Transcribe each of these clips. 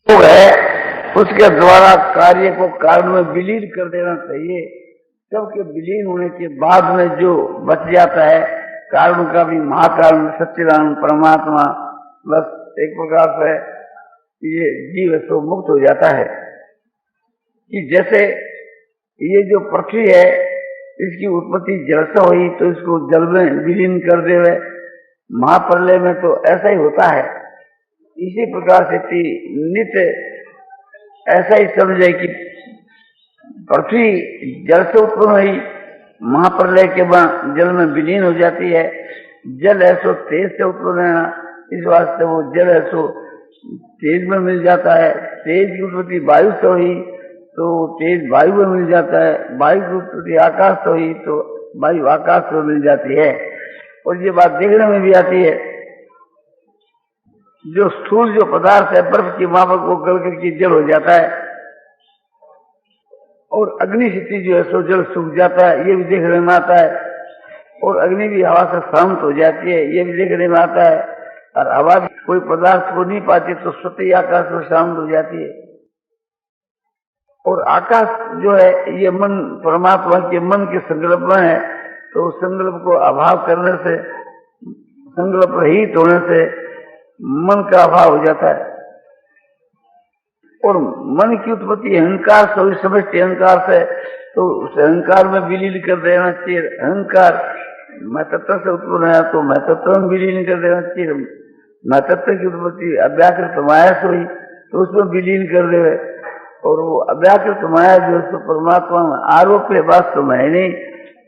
जो है उसके द्वारा कार्य को कारण में विलीन कर देना चाहिए। सबके विलीन होने के बाद में जो बच जाता है कारण का भी महाकारण सच्चिदानंद परमात्मा, बस एक प्रकार से ये जीव सो मुक्त हो जाता है। कि जैसे ये जो पृथ्वी है इसकी उत्पत्ति जल से हुई तो इसको जल में विलीन कर देवे, महाप्रलय में तो ऐसा ही होता है। इसी प्रकार से नित्य ऐसा ही समझे कि पृथ्वी जल से उत्पन्न हुई, महाप्रलय के बाद जल में विलीन हो जाती है। जल ऐसो तेज से उत्पन्न है, इस वास्ते वो जल ऐसो तेज में मिल जाता है। तेज की उत्पत्ति वायु से हुई तो तेज वायु में मिल जाता है, वायु की उत्पत्ति आकाश से हुई तो वायु आकाश में मिल जाती है। और ये बात देखने में भी आती है, जो स्थूल जो पदार्थ है बर्फ की माफक वो गल करके जल हो जाता है, और अग्नि स्थिति जो है सो जल सूख जाता है, ये भी देखने में आता है। और अग्नि भी हवा से शांत हो जाती है, ये भी देखने में आता है। और हवा भी कोई पदार्थ को नहीं पाती तो स्वतः ही आकाश में शांत हो जाती है। और आकाश जो है ये मन परमात्मा के मन के संकल्प में है, तो उस संकल्प को अभाव करने से, संकल्प रहित होने से मन का अभाव हो जाता है। और मन की उत्पत्ति अहंकार से हुई, समष्टि अहंकार से, तो उस अहंकार में विलीन कर देना चाहिए। अहंकार मैं तत्व से उत्पन्न है तो मैं तत्व में विलीन कर देना चाहिए। मैं तत्व की उत्पत्ति अव्याकृत माया से हुई तो उसमें विलीन कर दे, और वो अव्याकृत माया जो है परमात्मा में आरोप है, वास्तव में है नहीं,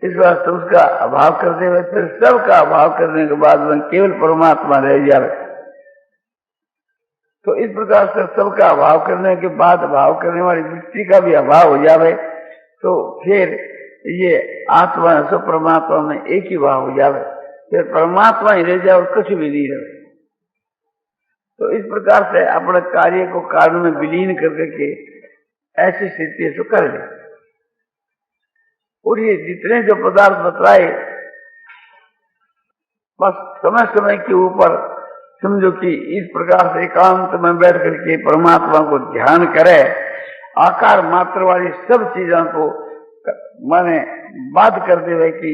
इस वास्ते उसका अभाव कर दे। फिर सबका अभाव करने के बाद में केवल परमात्मा रह जाए। तो इस प्रकार से सबका अभाव करने के बाद अभाव करने वाली वृत्ति का भी अभाव हो जावे, तो फिर ये आत्मा सब परमात्मा में एक ही भाव हो जावे, फिर परमात्मा ही रह जाए और कुछ भी नहीं रहे। तो इस प्रकार से अपने कार्य को कारण में विलीन करके ऐसी स्थिति से कर ले। और ये जितने जो पदार्थ बतलाए, बस समय समय के ऊपर समझो कि इस प्रकार से एकांत में बैठ करके परमात्मा को ध्यान करे, आकार मात्र वाली सब चीजों को माने बात कर देवे कि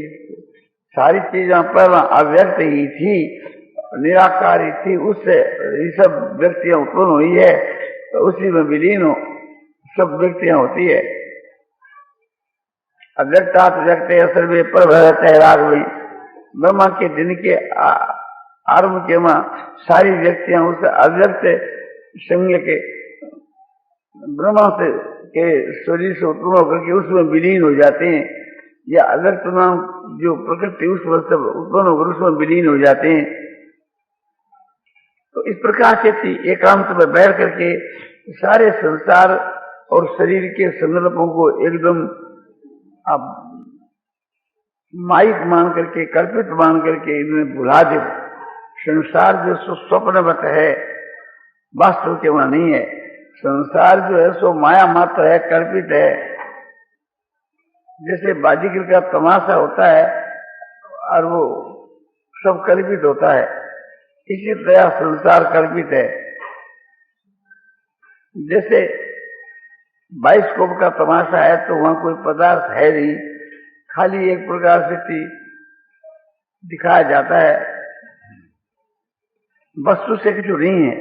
सारी चीजें पहला अव्यक्त ही थी, निराकारी थी, उससे ये सब व्यक्तियां उत्पन्न हुई है, तो उसी में विलीन हो सब व्यक्तियां होती है। अव्यक्तात् व्यक्ते सर्वे प्रभवते राघवे, ब्रह्मा के दिन के आरंभ के मां सारी व्यक्तियां उस अव्यक्त संज्ञ के ब्रह्मा से के शरीर से उत्पन्न होकर के उसमें विलीन हो जाते हैं, या अव्यक्त नाम जो प्रकृति उस वक्त उत्पन्न होकर उसमें विलीन हो जाते हैं। तो इस प्रकार से एकांत में बैठ करके सारे संसार और शरीर के संकल्पों को एकदम अब माइक मान करके, कल्पित मान करके इन्हें भुला दे। संसार जो स्वप्नवत है, वास्तव के वहां नहीं है। संसार जो है सो माया मात्र है, कल्पित है। जैसे बाजीगर का तमाशा होता है और वो सब कल्पित होता है, इसी तरह संसार कल्पित है। जैसे बाइस्कोप का तमाशा है तो वहां कोई पदार्थ है नहीं, खाली एक प्रकार से दिखाया जाता है, वस्तु से कुछ नहीं है।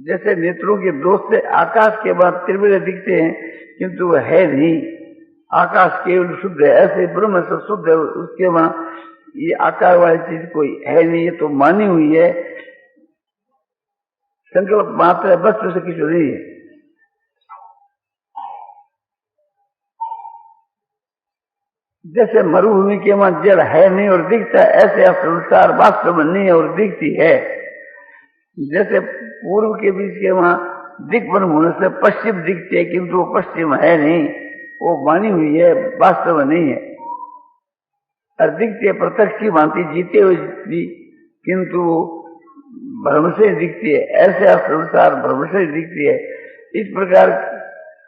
जैसे नेत्रों के दोष से आकाश के बाद त्रिविध दिखते हैं किंतु वह है नहीं, आकाश केवल शुद्ध है। ऐसे ब्रह्म से शुद्ध है, उसके वहां ये आकार वाली चीज कोई है नहीं, ये तो मानी हुई है, संकल्प मात्र है, वस्तु से कुछ नहीं है। जैसे मरुभूमि के वहां जल है नहीं और दिखता है, ऐसे संसार वास्तव में नहीं और दिखती है। जैसे पूर्व के बीच के वहां दिग्बन होने से पश्चिम दिखती है किंतु वो पश्चिम है नहीं, वो मानी हुई है, वास्तव में नहीं है। और दिखती है प्रत्यक्ष की भांति जीते हुए भी, किंतु भ्रम से दिखती है। ऐसे संसार भ्रम से दिखती है। इस प्रकार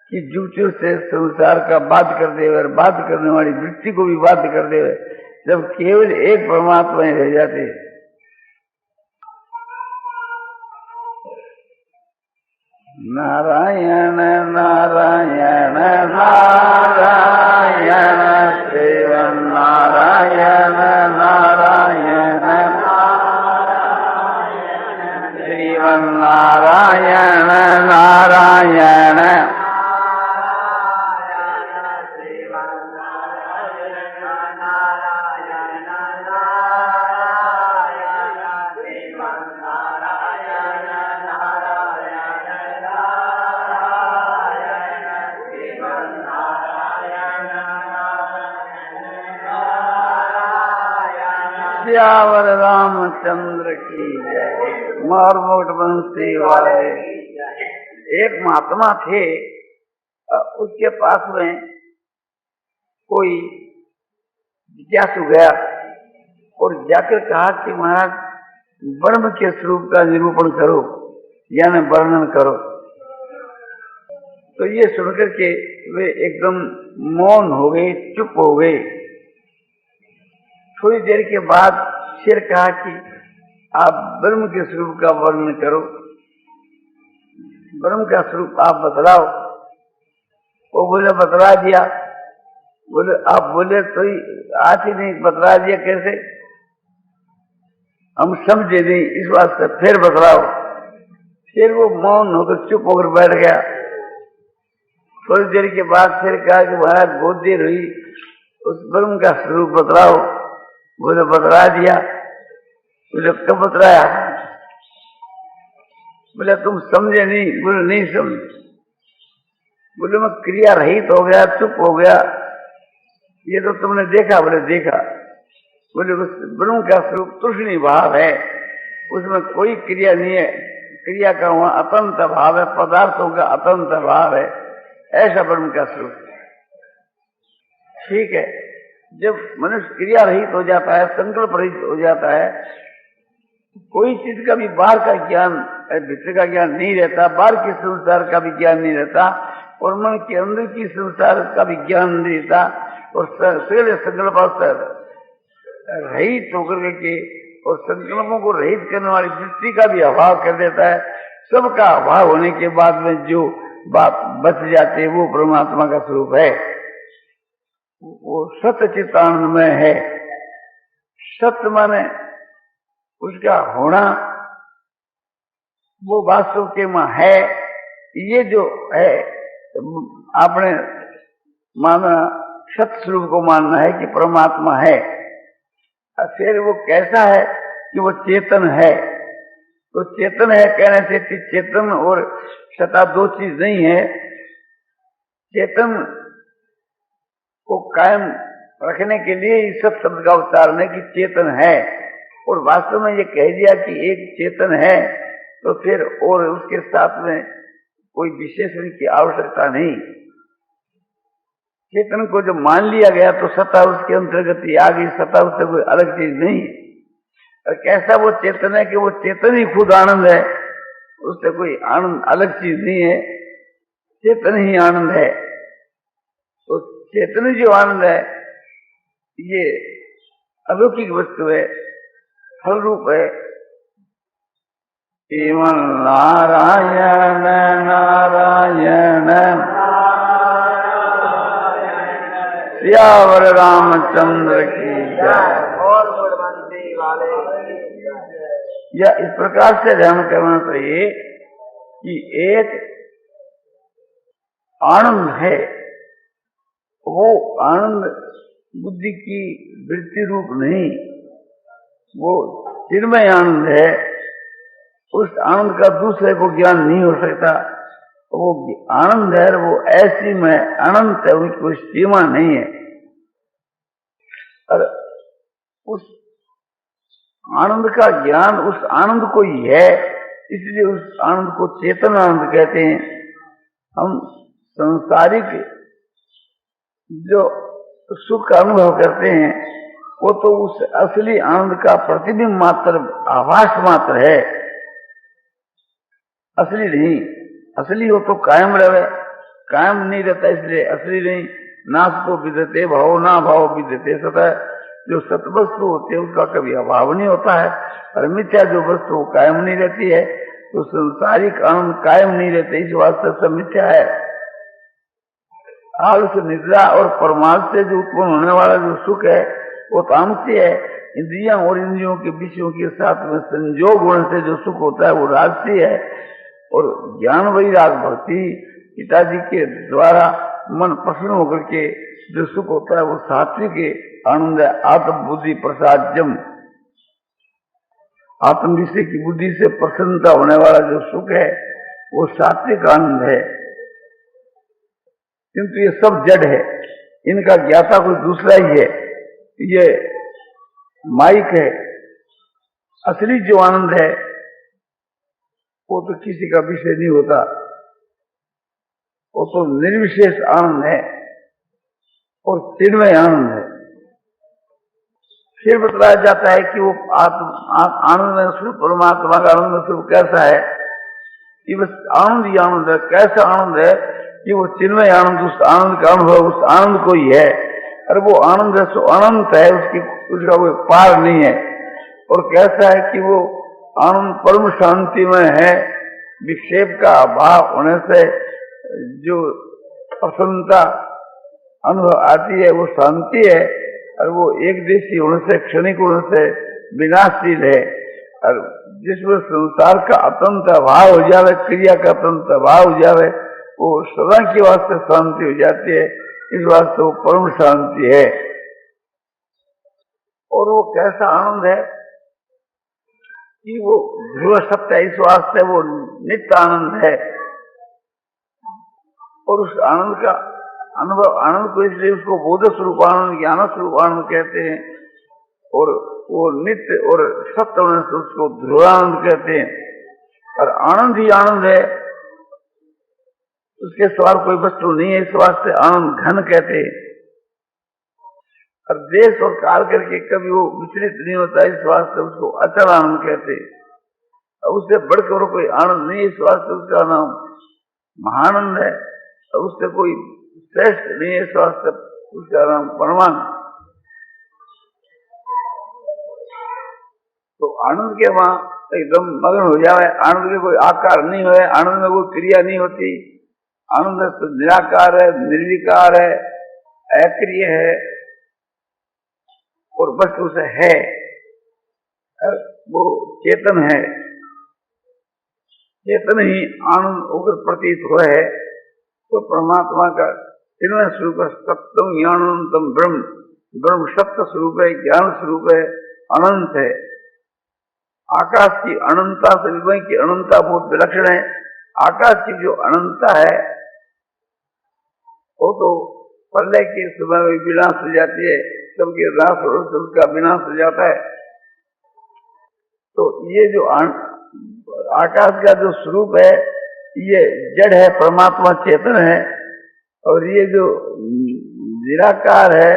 की जुतियों से संसार का बाध कर दे और बाध करने वाली वृत्ति को भी बाध कर दे, जब केवल एक परमात्मा ही रह जाते। नारायण नारायण नारायण श्रीमन्नारायण नारायण श्रीमन्नारायण नारायण सियावर रामचंद्र की जय। मोर मोट बंसी वाले। एक महात्मा थे, उसके पास में कोई जिज्ञासु गया और जाकर कहा कि महाराज ब्रह्म के स्वरूप का निरूपण करो, यानी वर्णन करो। तो ये सुनकर के वे एकदम मौन हो गए, चुप हो गए। थोड़ी देर के बाद फिर कहा कि आप ब्रह्म के स्वरूप का वर्णन करो, ब्रह्म का स्वरूप आप बतलाओ। वो बोले बतला दिया। बोले आप बोले तो आज ही नहीं, बतला दिया कैसे, हम समझे नहीं, इस बात से फिर बतलाओ। फिर वो मौन होकर चुप होकर बैठ गया। थोड़ी देर के बाद फिर कहा कि महाराज बहुत देर हुई, उस ब्रह्म का स्वरूप बतलाओ। बोले बतला दिया। बोले कब बतलाया? बोले तुम समझे नहीं। बोले नहीं समझे। बोले मैं क्रिया रहित हो गया, चुप हो गया, ये तो तुमने देखा? बोले देखा। बोले उस ब्रह्म का स्वरूप तूष्णी भाव है, उसमें कोई क्रिया नहीं है, क्रिया का वहां अतंत भाव है, पदार्थों का अतंत भाव है, ऐसा ब्रह्म का स्वरूप। ठीक है, जब मनुष्य क्रिया रहित हो जाता है, संकल्प रहित हो जाता है, कोई चीज का भी बाहर का ज्ञान, भीतर का ज्ञान नहीं रहता, बाहर के संसार का भी ज्ञान नहीं रहता, और मन के अंदर की संसार का भी ज्ञान नहीं रहता, और सगले संकल्प रहित होकर के और संकल्पों को रहित करने वाली दृष्टि का भी अभाव कर देता है। सबका अभाव होने के बाद में जो बात बच जाती है वो परमात्मा का स्वरूप है, वो सत्य चित्तानंदमय है। सत्य माने उसका होना, वो वास्तव के मां है। ये जो है आपने माना, सत्य स्वरूप को मानना है कि परमात्मा है। फिर वो कैसा है कि वो चेतन है। तो चेतन है कहने से कि चेतन और सत्ता दो चीज नहीं है। चेतन को कायम रखने के लिए इस सब शब्द का उच्चारण है कि चेतन है, और वास्तव में ये कह दिया कि एक चेतन है, तो फिर और उसके साथ में कोई विशेषण की आवश्यकता नहीं। चेतन को जब मान लिया गया तो सत्ता उसके अंतर्गत ही आ गई, सत्ता उससे कोई अलग चीज नहीं है। और कैसा वो चेतन है कि वो चेतन ही खुद आनंद है, उससे कोई आनंद अलग चीज नहीं है, चेतन ही आनंद है। तो चेतन जो आनंद है ये अलौकिक वस्तु है, फल रूप है। केवल नारायण नारायण सियावर रामचंद्र की जय। और गुणवंती वाले या इस प्रकार से ध्यान करना चाहिए कि एक आनंद है, वो आनंद बुद्धि की वृत्ति रूप नहीं, वो चिन्मय आनंद है। उस आनंद का दूसरे को ज्ञान नहीं हो सकता। वो आनंद है, वो ऐसी में अनंत है, उनकी कोई सीमा नहीं है। और उस आनंद का ज्ञान उस आनंद को ही है, इसलिए उस आनंद को चेतन आनंद कहते हैं। हम सांसारिक जो सुख का अनुभव करते हैं वो तो उस असली आनंद का प्रतिबिंब मात्र, आभास मात्र है, असली नहीं। असली हो तो कायम रहे, कायम नहीं रहता इसलिए असली नहीं। नाश को विदते भाव, ना भाव विदते सतः। जो सतवस्तु होती है उसका कभी अभाव नहीं होता है, और मिथ्या जो वस्तु कायम नहीं रहती है तो संसारिक आनंद कायम नहीं रहते, इस वास्ते सब मिथ्या है। आलस, निद्रा और परमार्थ से जो उत्पन्न होने वाला जो सुख है वो तामसी है। इंद्रियां और इंद्रियों के विषयों के साथ में संयोग होने से जो सुख होता है वो राजसी है। और ज्ञान वैराग भक्ति पिताजी के द्वारा मन प्रसन्न होकर के जो सुख होता है वो सात्विक आनंद है। आत्म बुद्धि प्रसाद्यम, आत्म विषय की बुद्धि से प्रसन्नता होने वाला जो सुख है वो सात्विक आनंद है। किंतु ये सब जड़ है, इनका ज्ञाता कोई दूसरा ही है, ये माइक है। असली जो आनंद है वो तो किसी का विषय नहीं होता, वो तो निर्विशेष आनंद है और चिन्मय आनंद है। फिर बताया जाता है कि वो आनंद में स्वरूप परमात्मा का आनंद स्वरूप कैसा है कि बस आनंद ही आनंद है। कैसा आनंद है कि वो चिन्मय आनंद, उस आनंद का अनुभव उस आनंद को ही है। और वो आनंद है सो अनंत है, उसका कोई पार नहीं है। और कैसा है कि वो आनंद परम शांति में है, विक्षेप का अभाव होने से जो प्रसन्नता अनुभव आती है वो शांति है। और वो एक देशी होने से, क्षणिक होने से विनाशशील है। और जिसमें संसार का अतंत अभाव हो जावे, क्रिया का अतंत अभाव हो जावे, वो सदा के वास्ते शांति हो जाती है। इस वास्ते वो परम शांति है। और वो कैसा आनंद है कि वो ध्रुव सत्य है, इस वास्ते वो नित्य आनंद है। और उस आनंद का अनुभव, आनंद को इसलिए उसको बोध स्वरूप आनंद, ज्ञान स्वरूप आनंद कहते हैं। और वो नित्य और सत्य होने से उसको ध्रुवानंद कहते हैं। और आनंद ही आनंद है, उसके सवाल कोई वस्तु नहीं है, इस वास्ते आनंद घन कहते हैं। और देश और काल करके कभी वो विचलित नहीं होता, इस वास्ते उसको अचल आनंद कहते हैं। और उससे बढ़कर कोई आनंद नहीं, इस वास्ते उसका नाम महानंद है। और उससे कोई श्रेष्ठ नहीं है, इस वास्ते उसका नाम परमानंद। तो आनंद के वहां एकदम मगन हो जाए, आनंद के कोई आकार नहीं हुए, आनंद में कोई क्रिया नहीं होती। आनंद तो निराकार है, निर्विकार है, अक्रिय है और वस्तु से है, वो चेतन है। चेतन ही आनंद होकर प्रतीत हुआ है। तो परमात्मा का चिन्मय स्वरूप है, सत्यम ज्ञानंतम ब्रह्म, ब्रह्म सत्य स्वरूप है, ज्ञान स्वरूप है, अनंत है। आकाश की अनंतता से विमय की अनंतता बहुत विलक्षण है। आकाश की जो अनंतता है वो तो प्रलय के समय में विनाश हो जाती है, सबके नाश और सबका विनाश हो जाता है। तो ये जो आकाश का जो स्वरूप है ये जड़ है, परमात्मा चेतन है। और ये जो निराकार है,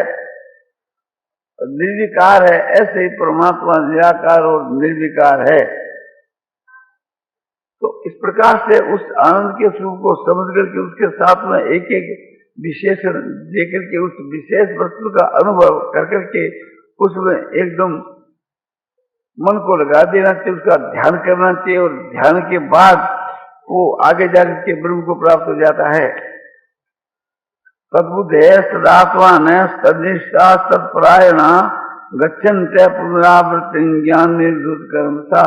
निर्विकार है, ऐसे ही परमात्मा निराकार और निर्विकार है। तो इस प्रकार से उस आनंद के स्वरूप को समझ करके उसके साथ में एक एक विशेषण देकर के उस विशेष वस्तु का अनुभव कर करके उसमें एकदम मन को लगा देना चाहिए, उसका ध्यान करना चाहिए। और ध्यान के बाद वो आगे जाकर के ब्रह्म को प्राप्त हो जाता है। तद्बुद्धे सदात्मा न तनिष्ठा तत्परायणा गच्छन्ते पुनरावृत्ति ज्ञान निर्धुत कर्मसा।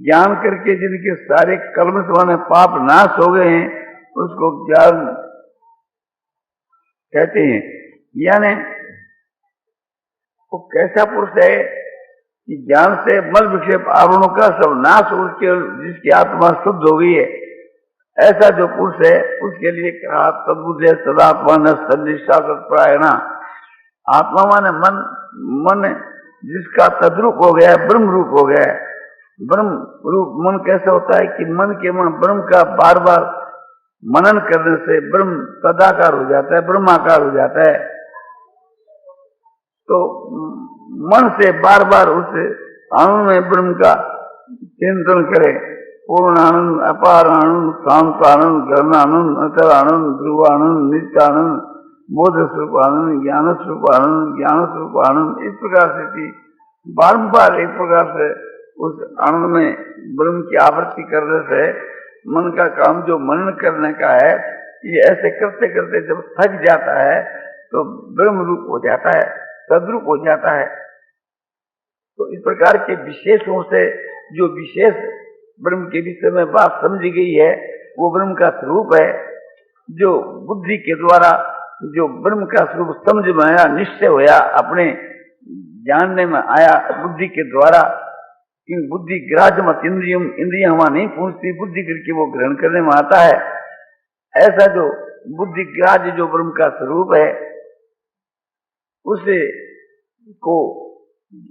ज्ञान करके जिनके सारे कर्म से पाप नाश हो गए हैं उसको ज्ञान कहते हैं। यानी वो कैसा पुरुष है कि ज्ञान से मल विक्षेप आवरणों का सब नाश, उसके जिसकी आत्मा शुद्ध हो गई है, ऐसा जो पुरुष है उसके लिए कहा तद्बुद्धे सदात्मा न सन्निष्ठा तत्परायणा। आत्मा माने मन, मन जिसका तद्रूप हो गया है, ब्रह्म रूप हो गया है। ब्रह्म रूप मन कैसा होता है कि मन के मन ब्रह्म का बार बार मनन करने से ब्रह्म तदाकार हो जाता है, ब्रह्माकार हो जाता है। तो मन से बार बार उस आनंद में ब्रह्म का चिंतन करे। पूर्ण आनंद, अपार आनंद, शांत आनंद, गहन आनंद, अचल आनंद, ध्रुव आनंद, नित्य आनंद, बोध स्वरूप आनंद, ज्ञान स्वरूप आनंद, ज्ञान स्वरूप आनंद, इस प्रकार से बारंबार एक प्रकार से उस आनंद में ब्रह्म की आवृत्ति करने से मन का काम जो मनन करने का है, ये ऐसे करते करते जब थक जाता है तो ब्रह्म रूप हो जाता है, सदरूप हो जाता है। तो इस प्रकार के विशेषों से जो विशेष ब्रह्म के विषय में बात समझी गई है, वो ब्रह्म का स्वरूप है। जो बुद्धि के द्वारा जो ब्रह्म का स्वरूप समझ में आया, निश्चय होया, अपने जानने में आया बुद्धि के द्वारा, इन बुद्धि ग्राह्य मत इंद्रियम, इंद्रियां वहां नहीं पहुंचती, बुद्धि करके वो ग्रहण करने में आता है। ऐसा जो बुद्धि ग्राह्य जो ब्रह्म का स्वरूप है, उसे को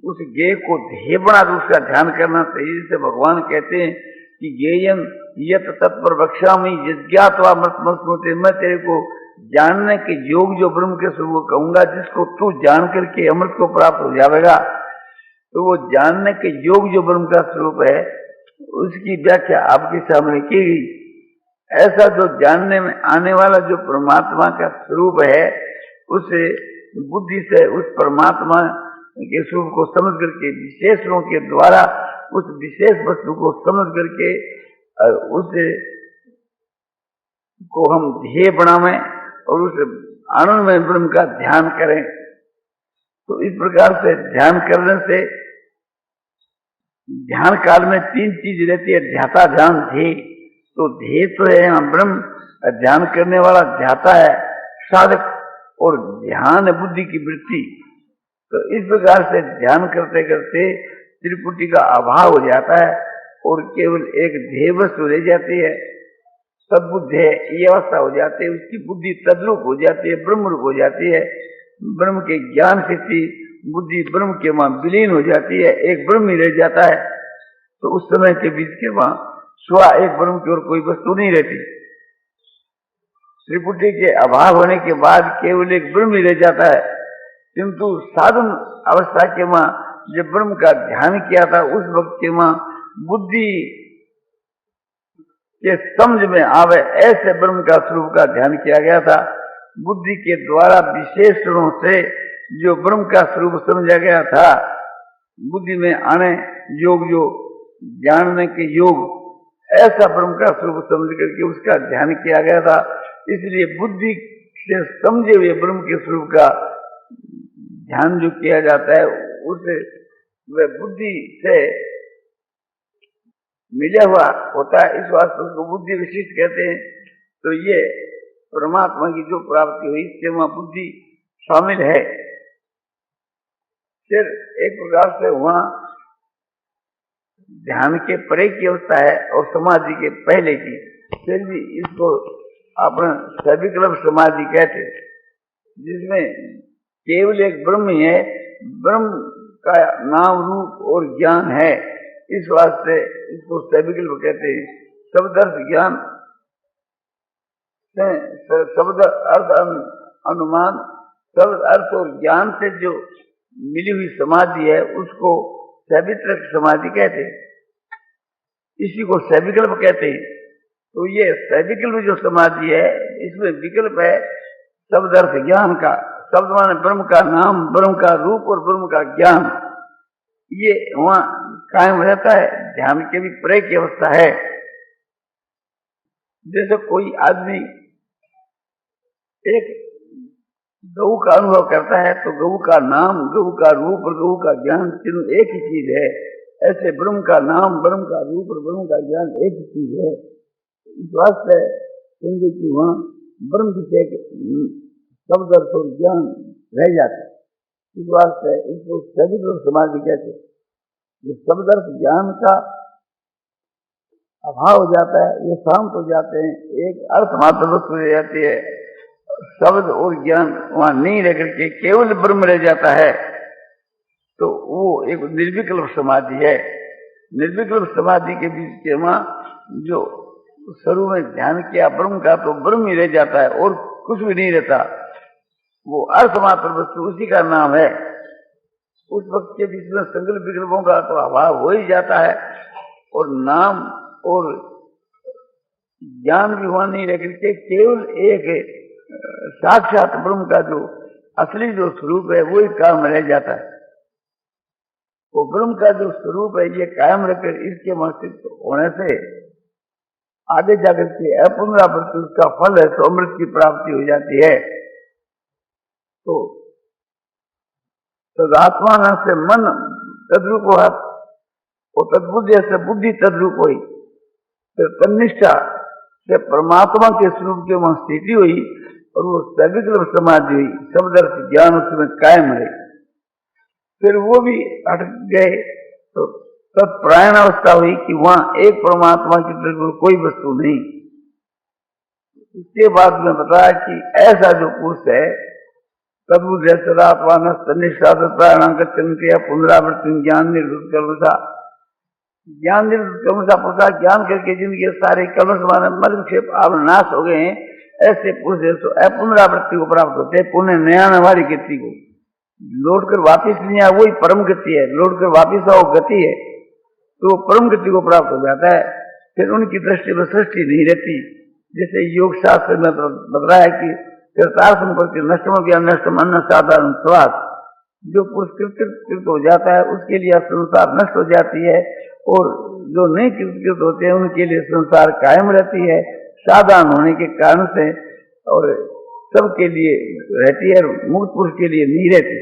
उस ज्ञेय को ध्येय बनाकर उसका ध्यान करना चाहिए। जिसे भगवान कहते हैं कि ज्ञेयम यत तत्पर बख्शामी यज्ञात्वा मृत्युते, मैं तेरे को जानने के योग जो ब्रह्म के स्वरूप को कहूंगा, जिसको तू जान करके अमृत को प्राप्त हो जाएगा। तो वो जानने के योग जो ब्रह्म का स्वरूप है, उसकी व्याख्या आपके सामने की गई। ऐसा जो जानने में आने वाला जो परमात्मा का स्वरूप है, उसे बुद्धि से उस परमात्मा के स्वरूप को समझ करके विशेषणों के द्वारा उस विशेष वस्तु को समझ करके उसे को हम ध्येय बनावें और उस आनंद में ब्रह्म का ध्यान करें। तो इस प्रकार से ध्यान करने से ध्यान काल में तीन चीज रहती है, ध्याता, ध्यान, ध्येय। तो ध्येय तो है यहाँ ब्रह्म, ध्यान करने वाला ध्याता है साधक, और ध्यान है बुद्धि की वृत्ति। तो इस प्रकार से ध्यान करते करते त्रिपुटी का अभाव हो जाता है और केवल एक ध्येय वस्तु रह जाती है, सद्बुद्ध है, ये अवस्था हो जाती है। उसकी बुद्धि तद्रूप हो जाती है, ब्रह्म रूप हो जाती है। ब्रह्म के ज्ञान से बुद्धि ब्रह्म के वहां विलीन हो जाती है, एक ब्रह्म ही रह जाता है। तो उस समय के बीच के वहां स्व एक ब्रह्म की और कोई वस्तु नहीं रहती। त्रिपुटी के अभाव होने के बाद केवल एक ब्रह्म ही रह जाता है। किंतु साधन अवस्था के वहां जब ब्रह्म का ध्यान किया था, उस वक्त के वहां बुद्धि के समझ में आवे ऐसे ब्रह्म का स्वरूप का ध्यान किया गया था। बुद्धि के द्वारा विशेषणों से जो ब्रह्म का स्वरूप समझा गया था, बुद्धि में आने योग, जो जानने के योग, ऐसा ब्रह्म का स्वरूप समझ करके उसका ध्यान किया गया था। इसलिए बुद्धि से समझे हुए ब्रह्म के स्वरूप का ध्यान जो किया जाता है, उसे वह बुद्धि से मिला हुआ होता है। इस वास्ते उसको बुद्धि विशिष्ट कहते हैं। तो ये परमात्मा की जो प्राप्ति हुई, इससे वहां बुद्धि शामिल है। फिर एक प्रकार से वहां ध्यान के परे की अवस्था है और समाधि के पहले की। फिर भी इसको अपना सविकल्प समाधि कहते, जिसमें केवल एक ब्रह्म ही है, ब्रह्म का नाम रूप और ज्ञान है। इस वास्ते इसको सविकल्प कहते हैं। शब्द अर्थ ज्ञान, शब्द अर्थ अनुमान, शब्द अर्थ और ज्ञान से जो मिली हुई समाधि है, उसको सविकल्प समाधि कहते हैं। इसी को सविकल्प कहते हैं। तो ये सविकल्प जो समाधि है, इसमें विकल्प है शब्द अर्थ ज्ञान का। शब्द माने ब्रह्म का नाम, ब्रह्म का रूप और ब्रह्म का ज्ञान, ये वहां कायम रहता है। ध्यान के भी परे की अवस्था है। जैसे कोई आदमी एक गऊ का अनुभव करता है, तो गऊ का नाम, गऊ का रूप और गऊ का ज्ञान तीनों एक ही चीज है। ऐसे ब्रह्म का नाम, ब्रह्म का रूप और ब्रह्म का ज्ञान एक ही चीज है। इस वास्ते समझो कि वहां ब्रह्म विषय शब्द अर्थ और ज्ञान रह जाते। इस वास्ते इसको सविकल्प समाधि कहते। जो शब्द अर्थ ज्ञान का अभाव हो जाता है, ये शांत हो जाते हैं, एक अर्थ मात्र वस्तु रह जाती है, शब्द और ज्ञान वहां नहीं रह करके केवल ब्रह्म रह जाता है। तो वो एक निर्विकल्प समाधि है। निर्विकल्प समाधि के बीच के वहां जो शुरू में ध्यान किया ब्रह्म का, तो ब्रह्म ही रह जाता है और कुछ भी नहीं रहता। वो अर्थ मात्र वस्तु उसी का नाम है। उस वक्त के बीच में संकल्प विकल्पों का तो अभाव हो ही जाता है, और नाम और ज्ञान भी वहां नहीं रह करके केवल एक साक्षात ब्रह्म का जो असली जो स्वरूप है, वो ही काम रह जाता है। वो ब्रह्म का जो स्वरूप है ये कायम रखकर इसके अस्तित्व होने से आगे जाकर के अपुनरावृत्ति उसका फल है तो अमृत की प्राप्ति हो जाती है। तो तदात्मान से मन तद्रूप हो, तद्बुद्धि से बुद्धि तद्रूप हुई, फिर तन्निष्ठा से परमात्मा के स्वरूप की वहां स्थिति हुई और वो सविकल्प समाधि हुई, शब्दर्थ ज्ञान उसमें कायम रही। फिर वो भी हट गए तो तत्प्रायण अवस्था हुई कि वहां एक परमात्मा की तरफ कोई वस्तु नहीं। उसके बाद में बताया कि ऐसा जो पुरुष है तद्बुद्धि सदात्मान तन्निष्ठा पुनरावृत्ति ज्ञान निर्वृत्त कल्मषा, ज्ञान निर्वृत्त कल्मषा प्रसाद ज्ञान करके जिनके सारे कल्मष माने मलक्षेप आवरण नाश हो गए हैं, ऐसे पुरुष तो अपुनरावृत्ति को प्राप्त होते हैं। पुण्य नया वाली गति को लौट कर वापिस नहीं आया, वही परम गति है। लौट कर वापिस आओ गति है तो परम गति को प्राप्त हो जाता है। फिर उनकी दृष्टि में सृष्टि नहीं रहती। जैसे योग शास्त्र में बताया कि संपत्ति नष्टम ज्ञान नष्टम अन्न साधारण स्वाद, जो पुरुष कृत हो जाता है उसके लिए संसार नष्ट हो जाती है और जो नहीं कृत होते हैं उनके लिए संसार कायम रहती है साधारण होने के कारण से, और सबके लिए रहती है, मुक्त पुरुष के लिए नहीं रहती।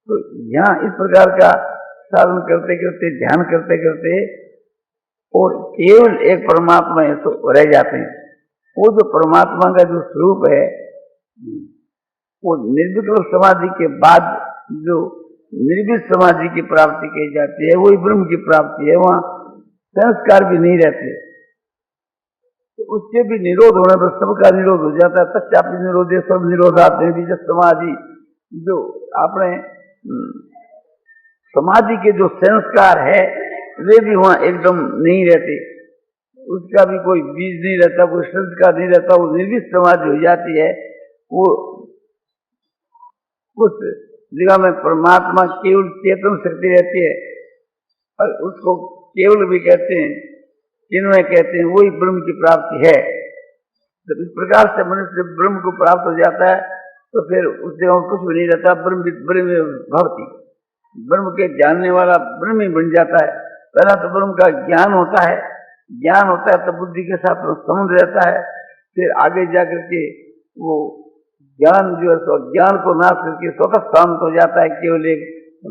तो यहाँ इस प्रकार का साधन करते करते ध्यान करते करते और केवल एक परमात्मा है तो रह जाते हैं। वो जो परमात्मा का जो स्वरूप है वो निर्विकल्प समाधि के बाद जो निर्वित समाधि की प्राप्ति की जाती है वही ब्रह्म की प्राप्ति है। वहां संस्कार भी नहीं रहते तो उसके भी निरोध होने पर सबका निरोध हो जाता है। तत्चापी निरोधे सब निरोधात निर्विज समाधि, जो आपने समाधि के जो संस्कार है वे भी वहां एकदम नहीं रहते, उसका भी कोई बीज नहीं रहता, कोई संस्कार नहीं रहता, वो निर्वित समाधि हो जाती है। वो उस जगह में परमात्मा केवल चेतन शक्ति रहती है और उसको केवल भी कहते हैं, जिनमें कहते हैं वही ब्रह्म की प्राप्ति है। जब इस प्रकार से मनुष्य ब्रह्म को प्राप्त हो जाता है तो फिर उस जगह कुछ भी नहीं रहता। ब्रह्म भवति, ब्रह्म के जानने वाला ब्रह्म ही बन जाता है। पहला तो ब्रह्म का ज्ञान होता है, ज्ञान होता है तो बुद्धि के साथ संबंध रहता है। फिर आगे जाकर के वो ज्ञान जो है ज्ञान को नाश करके स्वतः शांत हो जाता है, केवल एक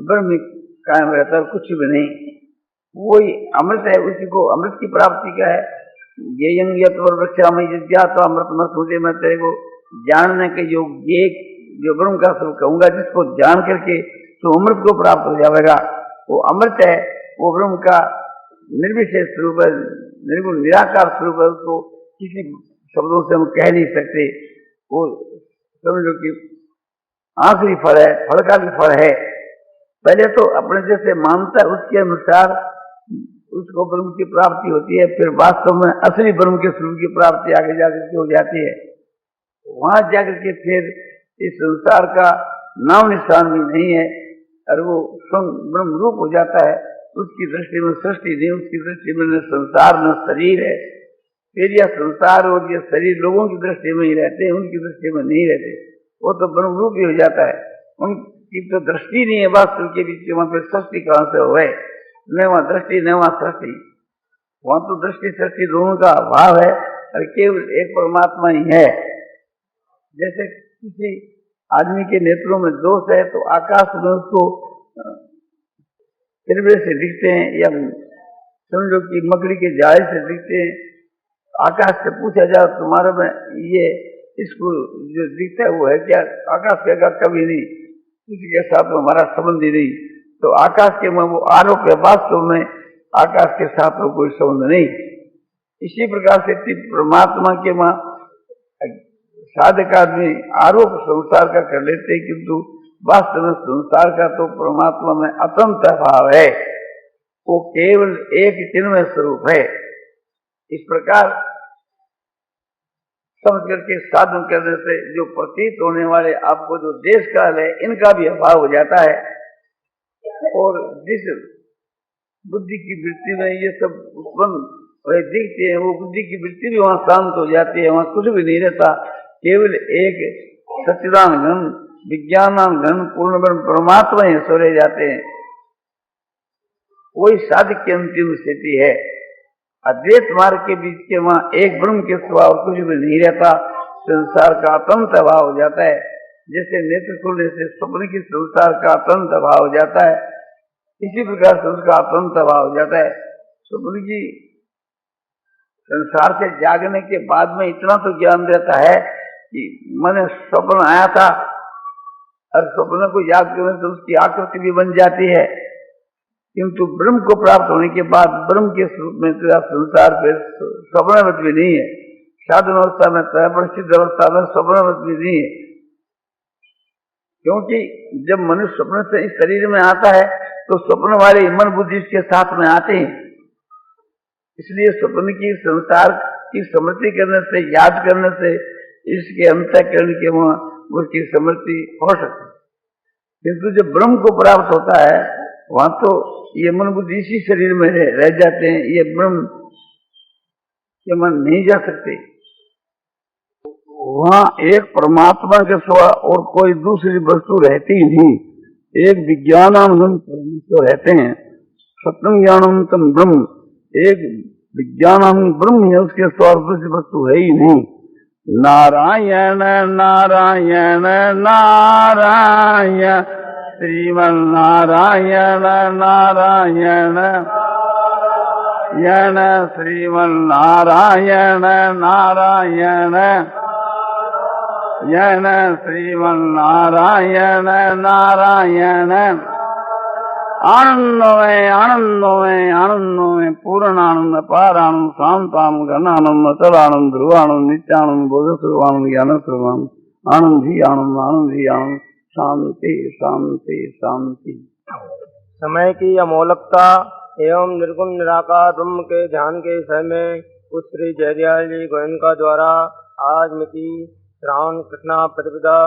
ब्रह्म कायम रहता है, कुछ भी नहीं। वही अमृत है, उसी को अमृत की प्राप्ति क्या है, ये यंग वृक्षा में जिज्ञासा अमृत मत मुझे मैं तेरे को जानने के योग्य जो ब्रह्म का स्वरूप कहूंगा, जिसको जान करके तो अमृत को प्राप्त हो जाएगा। वो अमृत है, वो ब्रह्म का निर्विशेष स्वरूप है, निर्गुण निराकार स्वरूप है। उसको किसी शब्दों से हम कह नहीं सकते। वो समझो कि आखिरी फल है, फल का भी फल है। पहले तो अपने जैसे मानता है उसके अनुसार उसको ब्रह्म की प्राप्ति होती है, फिर वास्तव में असली ब्रह्म के स्वरूप की प्राप्ति आगे जाकर के हो जाती है। वहां जाकर के फिर इस संसार का नाम निशान भी नहीं है और वो स्वयं ब्रह्म रूप हो जाता है। उसकी दृष्टि में सृष्टि नहीं, उसकी दृष्टि में न संसार न शरीर है। फिर यह संसार और यह शरीर लोगों की दृष्टि में ही रहते हैं, उनकी दृष्टि में नहीं रहते। वो तो ब्रह्म रूप ही हो जाता है। उनकी तो दृष्टि नहीं है वास्तव के बीच, वहां पर सृष्टि कहां से हो, न वहां दृष्टि न वहां सृष्टि। वहां तो दृष्टि सृष्टि दोनों का अभाव है और केवल एक परमात्मा ही है। जैसे किसी आदमी के नेत्रों में दोष है तो आकाश में उसको तिरबे से दिखते हैं, या समझो कि मकड़ी के जाले से दिखते हैं। आकाश से पूछा जाए तुम्हारे में ये इसको जो दिखता है वो है क्या, आकाश कहेगा कभी नहीं, किसी के साथ हमारा संबंध ही नहीं। तो आकाश के में वो आरोप है, वास्तव में आकाश के साथ में कोई संबंध नहीं। इसी प्रकार से परमात्मा के वहां साधक आदमी आरोप संसार का कर लेते हैं, किंतु वास्तव में संसार का तो परमात्मा में अतंत भाव है। वो केवल एक चिन्मय स्वरूप है। इस प्रकार समझ करके साधन करने से जो प्रतीत होने वाले आपको जो देश काल है इनका भी अभाव हो जाता है। और जिस बुद्धि की वृत्ति में ये सब उत्पन्न दिखते हैं वो बुद्धि की वृत्ति भी वहां शांत हो जाती है। वहां कुछ भी नहीं रहता, केवल एक सच्चिदान घन विज्ञान घन पूर्ण ब्रह्म परमात्मा ही सो रह जाते हैं। वही साधक की अंतिम स्थिति है। अद्वैत मार्ग के बीच के वहां एक ब्रह्म के सिवा और कुछ भी नहीं रहता, संसार का अतंत अभाव हो जाता है। जैसे नेत्र खुलने से स्वप्न की संसार का अतंत अभाव हो जाता है, इसी प्रकार से उसका अतंत अभाव हो जाता है। स्वप्न की संसार से जागने के बाद में इतना तो ज्ञान रहता है कि मैंने स्वप्न आया था, और स्वप्न को याद करने से उसकी आकृति भी बन जाती है, किंतु ब्रह्म को प्राप्त होने के बाद ब्रह्म के स्वरूप में तेरा संसार फिर स्वप्नवत भी नहीं है। साधन अवस्था में परिचित अवस्था में स्वप्नवत भी नहीं है, क्योंकि जब मनुष्य स्वप्न से इस शरीर में आता है तो स्वप्न वाले मन बुद्धि इसके साथ में आते हैं। इसलिए स्वप्न की संसार की स्मृति करने से, याद करने से इसके अंतःकरण के वहां उसकी स्मृति हो सकती है। किंतु जब ब्रह्म को प्राप्त होता है वहां तो ये मन बुद्धि इसी शरीर में रह जाते हैं, ये ब्रह्म के मन नहीं जा सकते। वहां एक परमात्मा के सिवा और कोई दूसरी वस्तु रहती नहीं। एक विज्ञानानंद परमेश्वर रहते हैं, सत्यम ज्ञानंतम ब्रह्म, एक विज्ञानानंद ब्रह्म है, उसके सिवा दूसरी वस्तु है ही नहीं। नारायण नारायण नारायण श्रीमन नारायण नारायण यण श्रीमन नारायण नारायण यण श्रीमन नारायण नारायण। आनंदमय आनंदमय आनंदमय पूर्ण आनंद पार आनंद शांतानंद घनानंद अचलानंद ध्रुवानंद नित्यानंद बोध स्वरूपानंद ज्ञान स्वरूपानंद आनंद ही आनंद आनंद ही आनंद शांति शांति शांति। समय की अमोलकता एवं निर्गुण निराकार ब्रह्म के ध्यान के विषय में उस श्री जयदयाल जी गोयनका द्वारा आज मिति श्रावण कृष्णा प्रतिपदा